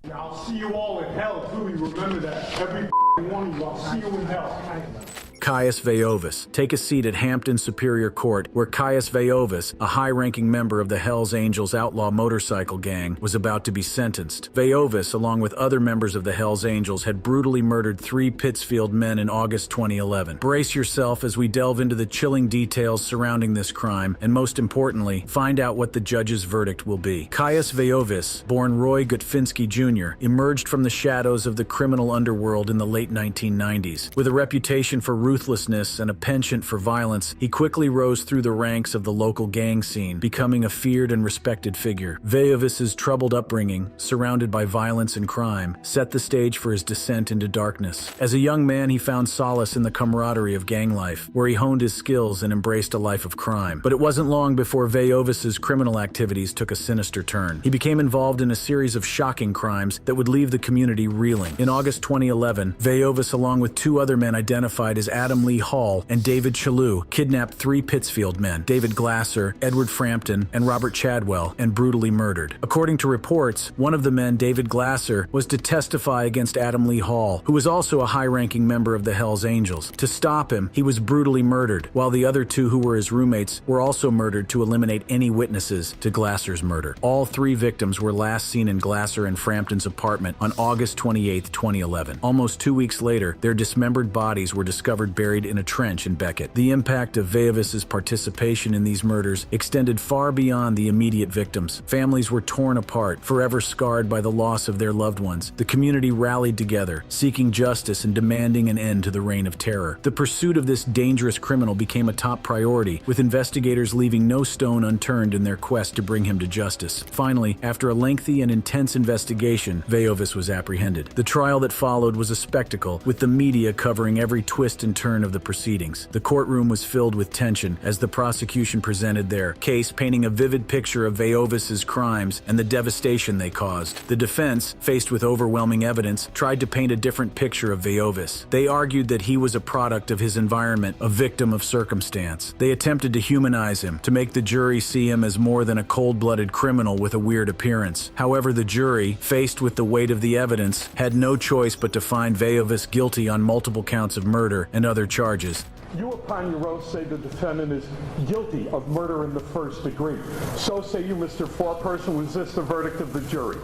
I'll see you all in hell, Julie. Remember that. Every one of you, I'll see you in hell. Caius Veiovis. Take a seat at Hampton Superior Court, where Caius Veiovis, a high-ranking member of the Hells Angels outlaw motorcycle gang, was about to be sentenced. Veiovis, along with other members of the Hells Angels, had brutally murdered 3 Pittsfield men in August 2011. Brace yourself as we delve into the chilling details surrounding this crime, and most importantly, find out what the judge's verdict will be. Caius Veiovis, born Roy Gutfinski Jr., emerged from the shadows of the criminal underworld in the late 1990s. With a reputation for ruthlessness and a penchant for violence, he quickly rose through the ranks of the local gang scene, becoming a feared and respected figure. Veiovis's troubled upbringing, surrounded by violence and crime, set the stage for his descent into darkness. As a young man, he found solace in the camaraderie of gang life, where he honed his skills and embraced a life of crime. But it wasn't long before Veiovis's criminal activities took a sinister turn. He became involved in a series of shocking crimes that would leave the community reeling. In August 2011, Veiovis, along with 2 other men identified as Adam Lee Hall and David Chalou, kidnapped 3 Pittsfield men, David Glasser, Edward Frampton, and Robert Chadwell, and brutally murdered. According to reports, one of the men, David Glasser, was to testify against Adam Lee Hall, who was also a high-ranking member of the Hells Angels. To stop him, he was brutally murdered, while the other 2 who were his roommates were also murdered to eliminate any witnesses to Glasser's murder. All 3 victims were last seen in Glasser and Frampton's apartment on August 28, 2011. Almost 2 weeks later, their dismembered bodies were discovered buried in a trench in Beckett. The impact of Veiovis's participation in these murders extended far beyond the immediate victims. Families were torn apart, forever scarred by the loss of their loved ones. The community rallied together, seeking justice and demanding an end to the reign of terror. The pursuit of this dangerous criminal became a top priority, with investigators leaving no stone unturned in their quest to bring him to justice. Finally, after a lengthy and intense investigation, Veiovis was apprehended. The trial that followed was a spectacle, with the media covering every twist and turn of the proceedings. The courtroom was filled with tension as the prosecution presented their case, painting a vivid picture of Veiovis's crimes and the devastation they caused. The defense, faced with overwhelming evidence, tried to paint a different picture of Veiovis. They argued that he was a product of his environment, a victim of circumstance. They attempted to humanize him, to make the jury see him as more than a cold-blooded criminal with a weird appearance. However, the jury, faced with the weight of the evidence, had no choice but to find Veiovis guilty on multiple counts of murder and other charges. You upon your oath say the defendant is guilty of murder in the first degree. So say you, Mr. Foreperson. Was this the verdict of the jury?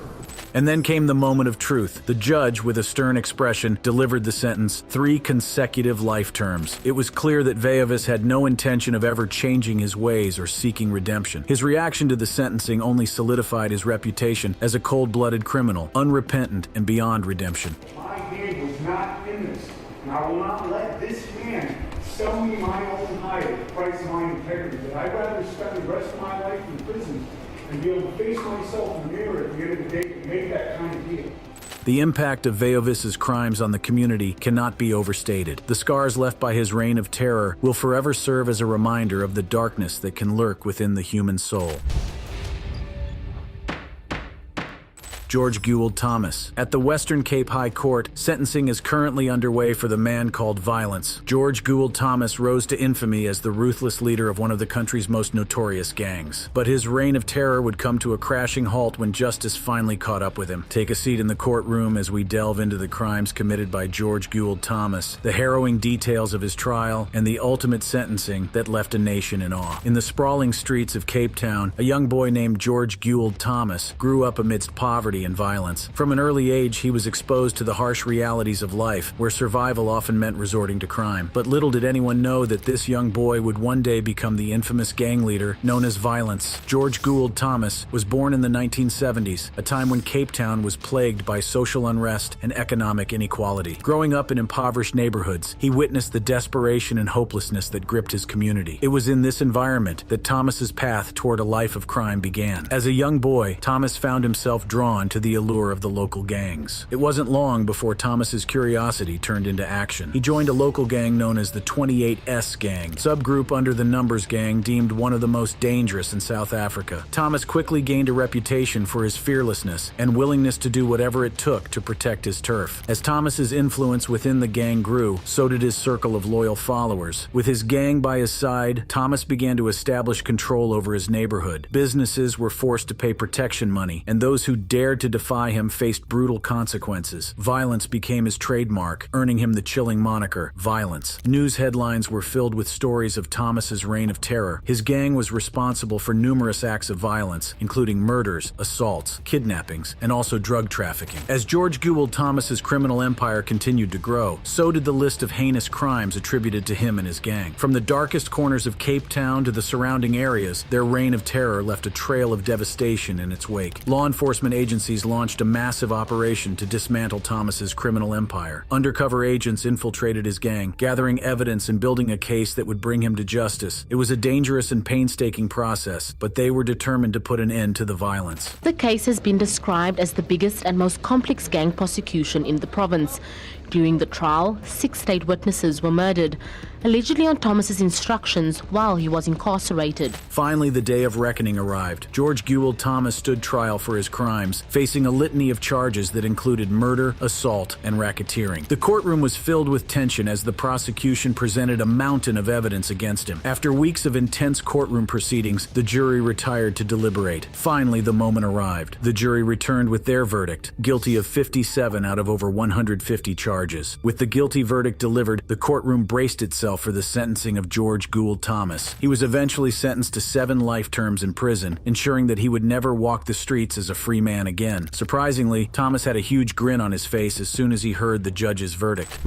And then came the moment of truth. The judge, with a stern expression, delivered the sentence: 3 consecutive life terms. It was clear that Veiovis had no intention of ever changing his ways or seeking redemption. His reaction to the sentencing only solidified his reputation as a cold-blooded criminal, unrepentant and beyond redemption. My hand was not in this, and I will not let this man sell me my own hide at the price of my integrity. But I'd rather spend the rest of my life in prison and be able to face myself in the mirror at the end of the day and make that kind of deal. The impact of Veiovis's crimes on the community cannot be overstated. The scars left by his reign of terror will forever serve as a reminder of the darkness that can lurk within the human soul. George Gould Thomas. At the Western Cape High Court, sentencing is currently underway for the man called Violence. George Gould Thomas rose to infamy as the ruthless leader of one of the country's most notorious gangs. But his reign of terror would come to a crashing halt when justice finally caught up with him. Take a seat in the courtroom as we delve into the crimes committed by George Gould Thomas, the harrowing details of his trial, and the ultimate sentencing that left a nation in awe. In the sprawling streets of Cape Town, a young boy named George Gould Thomas grew up amidst poverty and violence. From an early age, he was exposed to the harsh realities of life, where survival often meant resorting to crime. But little did anyone know that this young boy would one day become the infamous gang leader known as Violence. George Gould Thomas was born in the 1970s, a time when Cape Town was plagued by social unrest and economic inequality. Growing up in impoverished neighborhoods, he witnessed the desperation and hopelessness that gripped his community. It was in this environment that Thomas's path toward a life of crime began. As a young boy, Thomas found himself drawn to the allure of the local gangs. It wasn't long before Thomas's curiosity turned into action. He joined a local gang known as the 28S Gang, subgroup under the Numbers Gang, deemed one of the most dangerous in South Africa. Thomas quickly gained a reputation for his fearlessness and willingness to do whatever it took to protect his turf. As Thomas's influence within the gang grew, so did his circle of loyal followers. With his gang by his side, Thomas began to establish control over his neighborhood. Businesses were forced to pay protection money, and those who dared dared to defy him faced brutal consequences. Violence became his trademark, earning him the chilling moniker, Violence. News headlines were filled with stories of Thomas's reign of terror. His gang was responsible for numerous acts of violence, including murders, assaults, kidnappings, and also drug trafficking. As George Gould Thomas's criminal empire continued to grow, so did the list of heinous crimes attributed to him and his gang. From the darkest corners of Cape Town to the surrounding areas, their reign of terror left a trail of devastation in its wake. Law enforcement agencies launched a massive operation to dismantle Thomas's criminal empire. Undercover agents infiltrated his gang, gathering evidence and building a case that would bring him to justice. It was a dangerous and painstaking process, but they were determined to put an end to the violence. The case has been described as the biggest and most complex gang prosecution in the province. During the trial, 6 state witnesses were murdered, allegedly on Thomas's instructions while he was incarcerated. Finally, the day of reckoning arrived. George Gould Thomas stood trial for his crimes, facing a litany of charges that included murder, assault, and racketeering. The courtroom was filled with tension as the prosecution presented a mountain of evidence against him. After weeks of intense courtroom proceedings, the jury retired to deliberate. Finally, the moment arrived. The jury returned with their verdict, guilty of 57 out of over 150 charges. With the guilty verdict delivered, the courtroom braced itself for the sentencing of George Gould Thomas. He was eventually sentenced to 7 life terms in prison, ensuring that he would never walk the streets as a free man again. Surprisingly, Thomas had a huge grin on his face as soon as he heard the judge's verdict.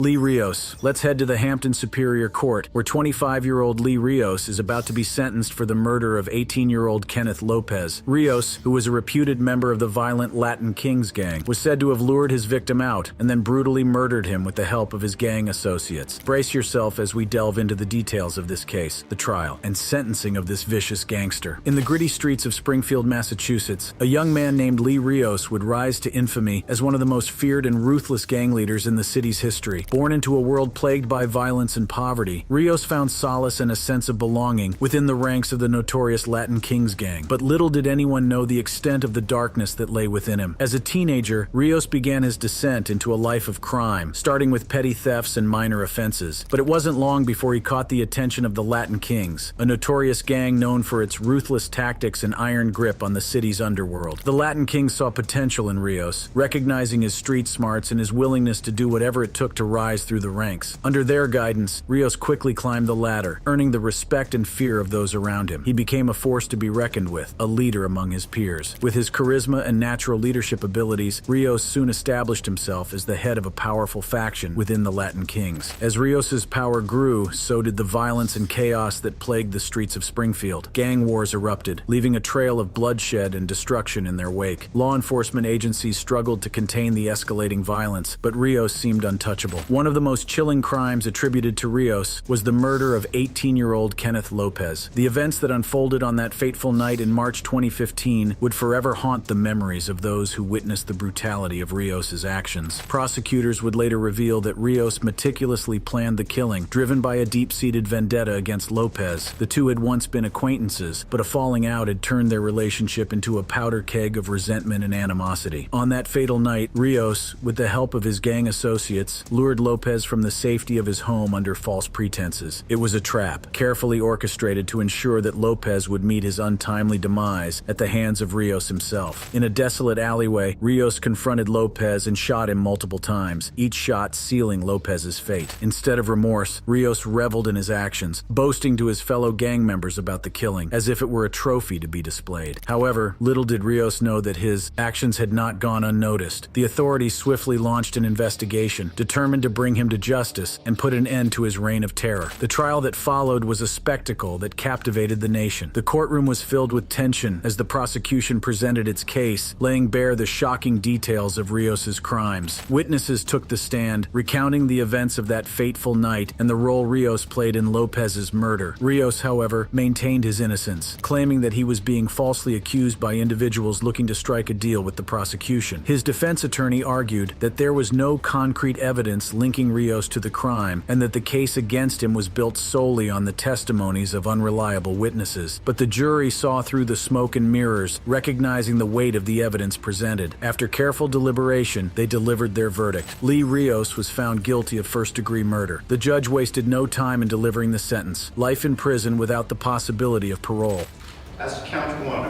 Lee Rios. Let's head to the Hampton Superior Court, where 25-year-old Lee Rios is about to be sentenced for the murder of 18-year-old Kenneth Lopez. Rios, who was a reputed member of the violent Latin Kings gang, was said to have lured his victim out and then brutally murdered him with the help of his gang associates. Brace yourself as we delve into the details of this case, the trial, and sentencing of this vicious gangster. In the gritty streets of Springfield, Massachusetts, a young man named Lee Rios would rise to infamy as one of the most feared and ruthless gang leaders in the city's history. Born into a world plagued by violence and poverty, Rios found solace and a sense of belonging within the ranks of the notorious Latin Kings gang. But little did anyone know the extent of the darkness that lay within him. As a teenager, Rios began his descent into a life of crime, starting with petty thefts and minor offenses. But it wasn't long before he caught the attention of the Latin Kings, a notorious gang known for its ruthless tactics and iron grip on the city's underworld. The Latin Kings saw potential in Rios, recognizing his street smarts and his willingness to do whatever it took to rise through the ranks. Under their guidance, Rios quickly climbed the ladder, earning the respect and fear of those around him. He became a force to be reckoned with, a leader among his peers. With his charisma and natural leadership abilities, Rios soon established himself as the head of a powerful faction within the Latin Kings. As Rios's power grew, so did the violence and chaos that plagued the streets of Springfield. Gang wars erupted, leaving a trail of bloodshed and destruction in their wake. Law enforcement agencies struggled to contain the escalating violence, but Rios seemed untouchable. One of the most chilling crimes attributed to Rios was the murder of 18-year-old Kenneth Lopez. The events that unfolded on that fateful night in March 2015 would forever haunt the memories of those who witnessed the brutality of Rios's actions. Prosecutors would later reveal that Rios meticulously planned the killing, driven by a deep-seated vendetta against Lopez. The two had once been acquaintances, but a falling out had turned their relationship into a powder keg of resentment and animosity. On that fatal night, Rios, with the help of his gang associates, lured Lopez from the safety of his home under false pretenses. It was a trap, carefully orchestrated to ensure that Lopez would meet his untimely demise at the hands of Rios himself. In a desolate alleyway, Rios confronted Lopez and shot him multiple times, each shot sealing Lopez's fate. Instead of remorse, Rios reveled in his actions, boasting to his fellow gang members about the killing, as if it were a trophy to be displayed. However, little did Rios know that his actions had not gone unnoticed. The authorities swiftly launched an investigation, determined to bring him to justice and put an end to his reign of terror. The trial that followed was a spectacle that captivated the nation. The courtroom was filled with tension as the prosecution presented its case, laying bare the shocking details of Rios's crimes. Witnesses took the stand, recounting the events of that fateful night and the role Rios played in Lopez's murder. Rios, however, maintained his innocence, claiming that he was being falsely accused by individuals looking to strike a deal with the prosecution. His defense attorney argued that there was no concrete evidence linking Rios to the crime and that the case against him was built solely on the testimonies of unreliable witnesses. But the jury saw through the smoke and mirrors, recognizing the weight of the evidence presented. After careful deliberation, they delivered their verdict. Lee Rios was found guilty of first-degree murder. The judge wasted no time in delivering the sentence: life in prison without the possibility of parole. As to count one,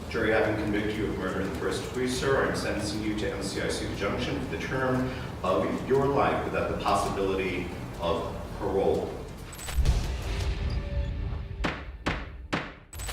jury having convicted you of murder in the first degree, sir, I am sentencing you to NCIC Junction for the term of your life without the possibility of parole.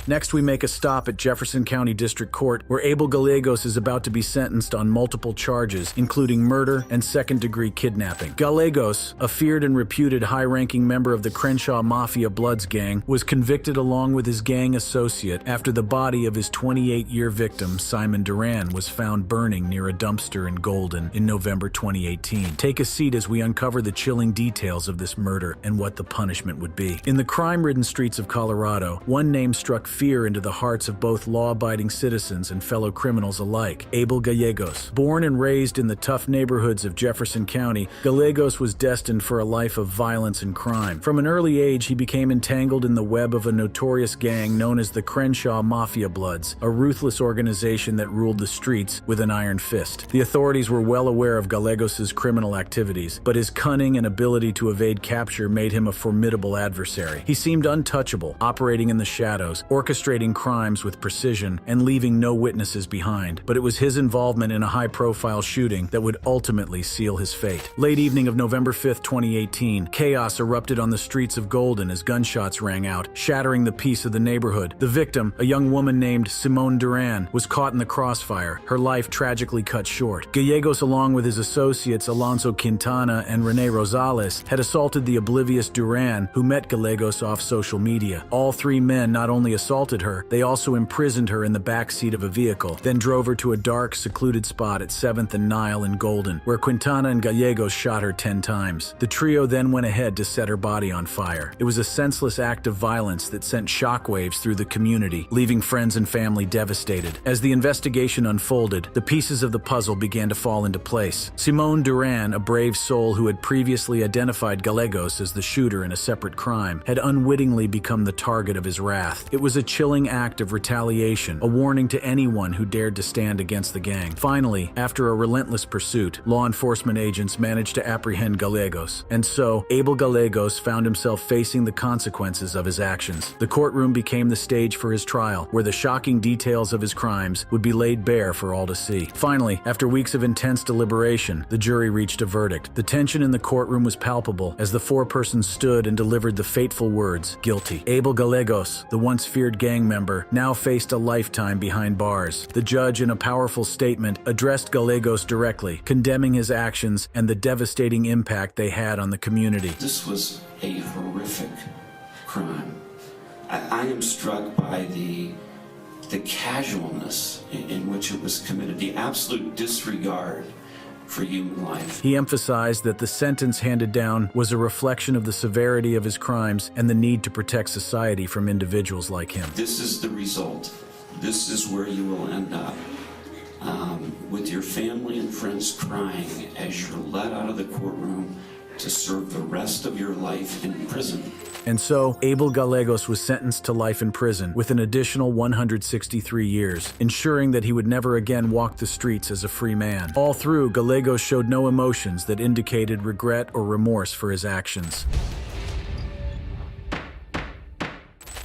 Next, we make a stop at Jefferson County District Court, where Abel Gallegos is about to be sentenced on multiple charges, including murder and second-degree kidnapping. Gallegos, a feared and reputed high-ranking member of the Crenshaw Mafia Bloods gang, was convicted along with his gang associate after the body of his 28-year victim, Simon Duran, was found burning near a dumpster in Golden in November 2018. Take a seat as we uncover the chilling details of this murder and what the punishment would be. In the crime-ridden streets of Colorado, one name struck fear into the hearts of both law-abiding citizens and fellow criminals alike: Abel Gallegos. Born and raised in the tough neighborhoods of Jefferson County, Gallegos was destined for a life of violence and crime. From an early age, he became entangled in the web of a notorious gang known as the Crenshaw Mafia Bloods, a ruthless organization that ruled the streets with an iron fist. The authorities were well aware of Gallegos' criminal activities, but his cunning and ability to evade capture made him a formidable adversary. He seemed untouchable, operating in the shadows, orchestrating crimes with precision and leaving no witnesses behind. But it was his involvement in a high-profile shooting that would ultimately seal his fate. Late evening of November 5th, 2018, chaos erupted on the streets of Golden as gunshots rang out, shattering the peace of the neighborhood. The victim, a young woman named Simone Duran, was caught in the crossfire, her life tragically cut short. Gallegos, along with his associates Alonso Quintana and Rene Rosales, had assaulted the oblivious Duran, who met Gallegos off social media. All three men not only assaulted her, they also imprisoned her in the back seat of a vehicle, then drove her to a dark, secluded spot at 7th and Nile in Golden, where Quintana and Gallegos shot her 10 times. The trio then went ahead to set her body on fire. It was a senseless act of violence that sent shockwaves through the community, leaving friends and family devastated. As the investigation unfolded, the pieces of the puzzle began to fall into place. Simone Duran, a brave soul who had previously identified Gallegos as the shooter in a separate crime, had unwittingly become the target of his wrath. It was a chilling act of retaliation, a warning to anyone who dared to stand against the gang. Finally, after a relentless pursuit, law enforcement agents managed to apprehend Gallegos, and so Abel Gallegos found himself facing the consequences of his actions. The courtroom became the stage for his trial, where the shocking details of his crimes would be laid bare for all to see. Finally, after weeks of intense deliberation, the jury reached a verdict. The tension in the courtroom was palpable as the four persons stood and delivered the fateful words, guilty. Abel Gallegos, the once feared gang member, now faced a lifetime behind bars. The judge, in a powerful statement, addressed Gallegos directly, condemning his actions and the devastating impact they had on the community. This was a horrific crime. I am struck by the casualness in which it was committed, the absolute disregard for human life. He emphasized that the sentence handed down was a reflection of the severity of his crimes and the need to protect society from individuals like him. This is the result. This is where you will end up, with your family and friends crying as you're let out of the courtroom to serve the rest of your life in prison. And so, Abel Gallegos was sentenced to life in prison with an additional 163 years, ensuring that he would never again walk the streets as a free man. All through, Gallegos showed no emotions that indicated regret or remorse for his actions.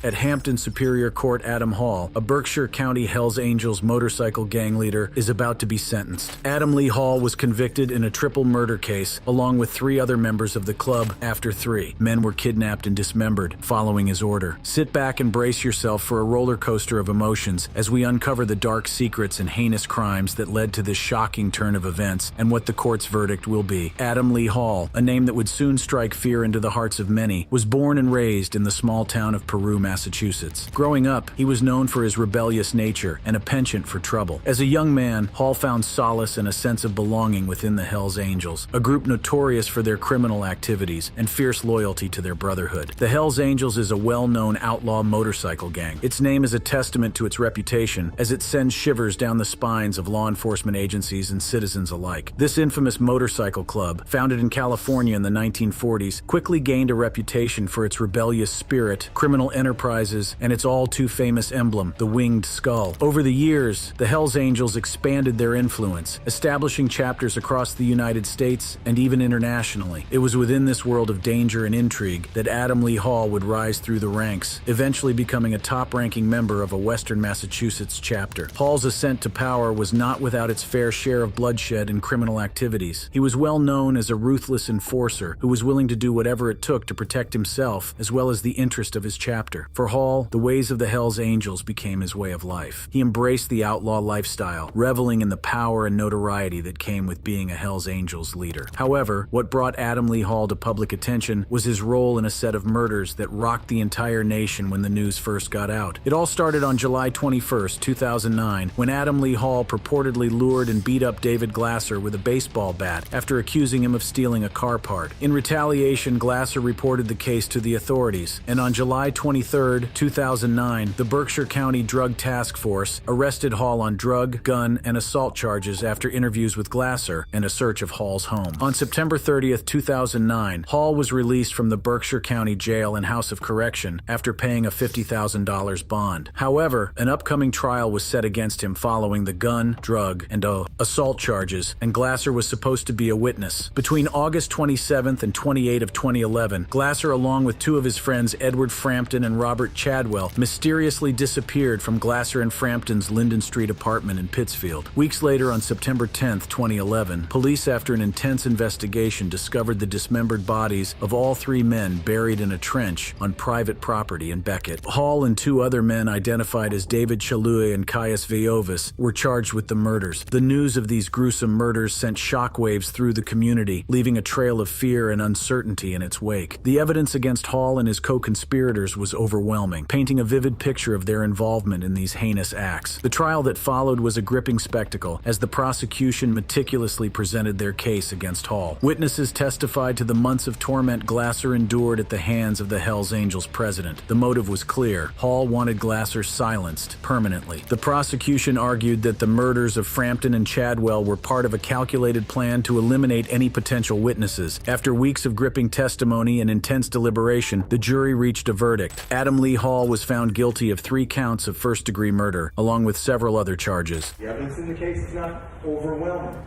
At Hampton Superior Court Adam Hall, a Berkshire County Hells Angels motorcycle gang leader is about to be sentenced. Adam Lee Hall was convicted in a triple murder case, along with 3 other members of the club. After 3 men were kidnapped and dismembered, following his order. Sit back and brace yourself for a roller coaster of emotions as we uncover the dark secrets and heinous crimes that led to this shocking turn of events and what the court's verdict will be. Adam Lee Hall, a name that would soon strike fear into the hearts of many, was born and raised in the small town of Peru, Massachusetts. Growing up, he was known for his rebellious nature and a penchant for trouble. As a young man, Hall found solace and a sense of belonging within the Hells Angels, a group notorious for their criminal activities and fierce loyalty to their brotherhood. The Hells Angels is a well-known outlaw motorcycle gang. Its name is a testament to its reputation, as it sends shivers down the spines of law enforcement agencies and citizens alike. This infamous motorcycle club, founded in California in the 1940s, quickly gained a reputation for its rebellious spirit, criminal enterprise, Enterprises and its all-too-famous emblem, the winged skull. Over the years, the Hells Angels expanded their influence, establishing chapters across the United States and even internationally. It was within this world of danger and intrigue that Adam Lee Hall would rise through the ranks, eventually becoming a top-ranking member of a Western Massachusetts chapter. Hall's ascent to power was not without its fair share of bloodshed and criminal activities. He was well known as a ruthless enforcer who was willing to do whatever it took to protect himself as well as the interest of his chapter. For Hall, the ways of the Hells Angels became his way of life. He embraced the outlaw lifestyle, reveling in the power and notoriety that came with being a Hells Angels leader. However, what brought Adam Lee Hall to public attention was his role in a set of murders that rocked the entire nation when the news first got out. It all started on July 21, 2009, when Adam Lee Hall purportedly lured and beat up David Glasser with a baseball bat after accusing him of stealing a car part. In retaliation, Glasser reported the case to the authorities, and on July 23, 2009, the Berkshire County Drug Task Force arrested Hall on drug, gun, and assault charges after interviews with Glasser and a search of Hall's home. On September 30, 2009, Hall was released from the Berkshire County Jail and House of Correction after paying a $50,000 bond. However, an upcoming trial was set against him following the gun, drug, and assault charges, and Glasser was supposed to be a witness. Between August 27th and 28 of 2011, Glasser, along with two of his friends Edward Frampton and Robert Chadwell, mysteriously disappeared from Glasser and Frampton's Linden Street apartment in Pittsfield. Weeks later, on September 10th, 2011, police, after an intense investigation, discovered the dismembered bodies of all three men buried in a trench on private property in Beckett. Hall and two other men identified as David Chalui and Caius Veiovis were charged with the murders. The news of these gruesome murders sent shockwaves through the community, leaving a trail of fear and uncertainty in its wake. The evidence against Hall and his co-conspirators was overwhelming, painting a vivid picture of their involvement in these heinous acts. The trial that followed was a gripping spectacle as the prosecution meticulously presented their case against Hall. Witnesses testified to the months of torment Glasser endured at the hands of the Hells Angels president. The motive was clear. Hall wanted Glasser silenced permanently. The prosecution argued that the murders of Frampton and Chadwell were part of a calculated plan to eliminate any potential witnesses. After weeks of gripping testimony and intense deliberation, the jury reached a verdict. Adam Lee Hall was found guilty of 3 counts of first-degree murder, along with several other charges. The evidence in the case is not overwhelming,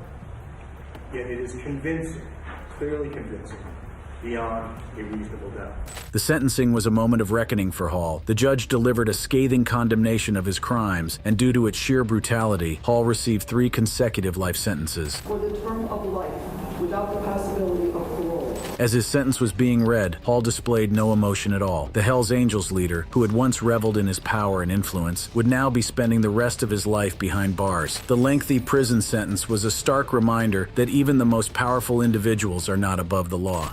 yet it is convincing, clearly convincing, beyond a reasonable doubt. The sentencing was a moment of reckoning for Hall. The judge delivered a scathing condemnation of his crimes, and due to its sheer brutality, Hall received 3 consecutive life sentences. For the term of life, without the possibility of parole. As his sentence was being read, Hall displayed no emotion at all. The Hells Angels leader, who had once reveled in his power and influence, would now be spending the rest of his life behind bars. The lengthy prison sentence was a stark reminder that even the most powerful individuals are not above the law.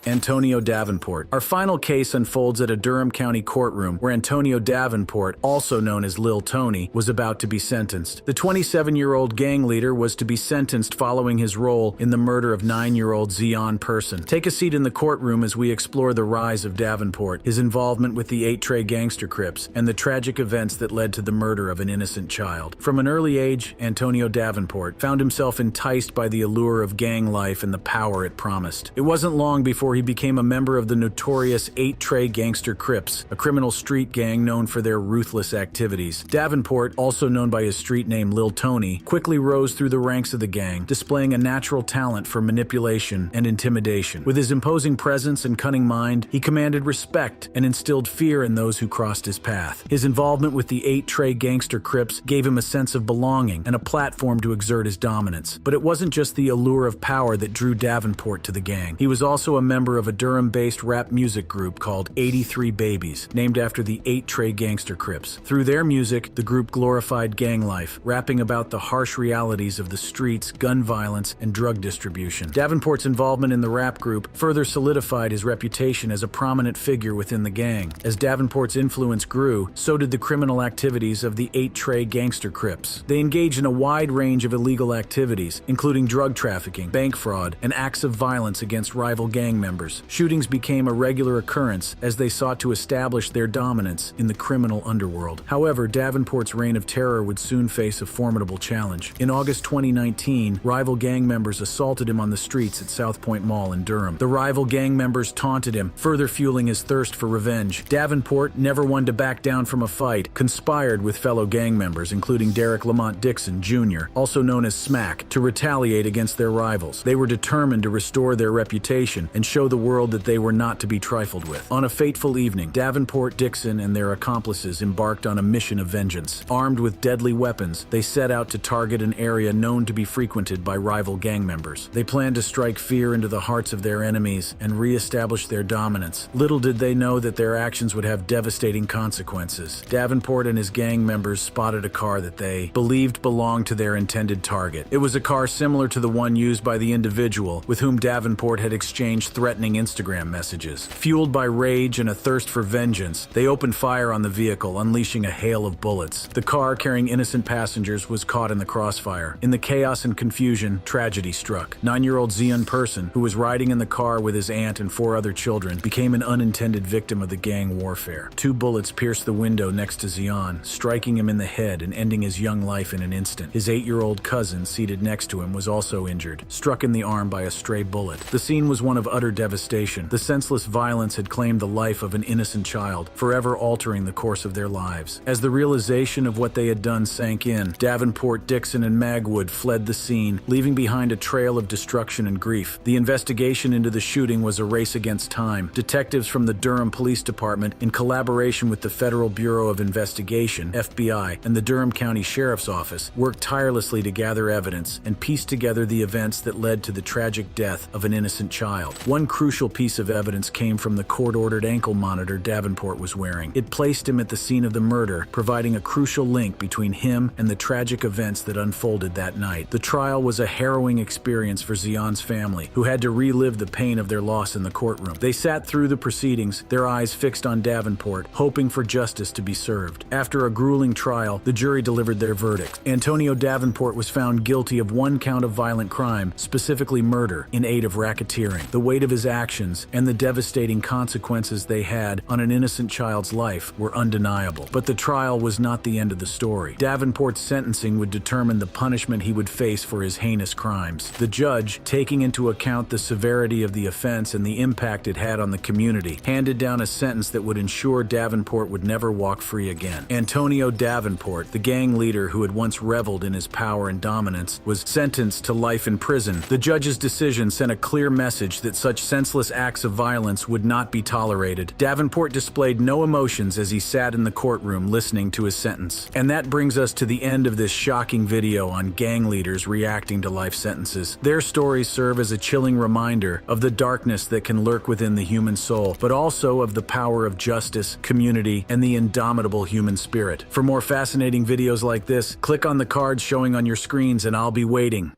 Antonio Davenport. Our final case unfolds at a Durham County courtroom where Antonio Davenport, also known as Lil Tony, was about to be sentenced. The 27-year-old gang leader was to be sentenced following his role in the murder of 9-year-old Zion Person. Take a seat in the courtroom as we explore the rise of Davenport, his involvement with the 8 Trey Gangster Crips, and the tragic events that led to the murder of an innocent child. From an early age, Antonio Davenport found himself enticed by the allure of gang life and the power it promised. It wasn't long before he became a member of the notorious 8 Trey Gangster Crips, a criminal street gang known for their ruthless activities. Davenport, also known by his street name Lil Tony, quickly rose through the ranks of the gang, displaying a natural talent for manipulation and intimidation. With his imposing presence and cunning mind, he commanded respect and instilled fear in those who crossed his path. His involvement with the 8 Trey Gangster Crips gave him a sense of belonging and a platform to exert his dominance. But it wasn't just the allure of power that drew Davenport to the gang. He was also a member of a Durham-based rap music group called 83 Babies, named after the 8 Trey Gangster Crips. Through their music, the group glorified gang life, rapping about the harsh realities of the streets, gun violence, and drug distribution. Davenport's involvement in the rap group further solidified his reputation as a prominent figure within the gang. As Davenport's influence grew, so did the criminal activities of the 8 Trey Gangster Crips. They engaged in a wide range of illegal activities, including drug trafficking, bank fraud, and acts of violence against rival gang members. members. Shootings became a regular occurrence as they sought to establish their dominance in the criminal underworld. However, Davenport's reign of terror would soon face a formidable challenge. In August 2019, rival gang members assaulted him on the streets at South Point Mall in Durham. The rival gang members taunted him, further fueling his thirst for revenge. Davenport, never one to back down from a fight, conspired with fellow gang members, including Derek Lamont Dixon Jr., also known as Smack, to retaliate against their rivals. They were determined to restore their reputation and show the world that they were not to be trifled with. On a fateful evening, Davenport, Dixon, and their accomplices embarked on a mission of vengeance. Armed with deadly weapons, they set out to target an area known to be frequented by rival gang members. They planned to strike fear into the hearts of their enemies and re-establish their dominance. Little did they know that their actions would have devastating consequences. Davenport and his gang members spotted a car that they believed belonged to their intended target. It was a car similar to the one used by the individual with whom Davenport had exchanged threatening Instagram messages. Fueled by rage and a thirst for vengeance, they opened fire on the vehicle, unleashing a hail of bullets. The car carrying innocent passengers was caught in the crossfire. In the chaos and confusion, tragedy struck. 9-year-old Zion Person, who was riding in the car with his aunt and 4 other children, became an unintended victim of the gang warfare. 2 bullets pierced the window next to Zion, striking him in the head and ending his young life in an instant. His 8-year-old cousin, seated next to him, was also injured, struck in the arm by a stray bullet. The scene was one of utter devastation. The senseless violence had claimed the life of an innocent child, forever altering the course of their lives. As the realization of what they had done sank in, Davenport, Dixon, and Magwood fled the scene, leaving behind a trail of destruction and grief. The investigation into the shooting was a race against time. Detectives from the Durham Police Department, in collaboration with the Federal Bureau of Investigation, FBI, and the Durham County Sheriff's Office, worked tirelessly to gather evidence and piece together the events that led to the tragic death of an innocent child. One crucial piece of evidence came from the court-ordered ankle monitor Davenport was wearing. It placed him at the scene of the murder, providing a crucial link between him and the tragic events that unfolded that night. The trial was a harrowing experience for Zion's family, who had to relive the pain of their loss in the courtroom. They sat through the proceedings, their eyes fixed on Davenport, hoping for justice to be served. After a grueling trial, the jury delivered their verdict. Antonio Davenport was found guilty of 1 count of violent crime, specifically murder, in aid of racketeering. The weight of his actions and the devastating consequences they had on an innocent child's life were undeniable. But the trial was not the end of the story. Davenport's sentencing would determine the punishment he would face for his heinous crimes. The judge, taking into account the severity of the offense and the impact it had on the community, handed down a sentence that would ensure Davenport would never walk free again. Antonio Davenport, the gang leader who had once reveled in his power and dominance, was sentenced to life in prison. The judge's decision sent a clear message that such senseless acts of violence would not be tolerated. Davenport displayed no emotions as he sat in the courtroom listening to his sentence. And that brings us to the end of this shocking video on gang leaders reacting to life sentences. Their stories serve as a chilling reminder of the darkness that can lurk within the human soul, but also of the power of justice, community, and the indomitable human spirit. For more fascinating videos like this, click on the cards showing on your screens and I'll be waiting.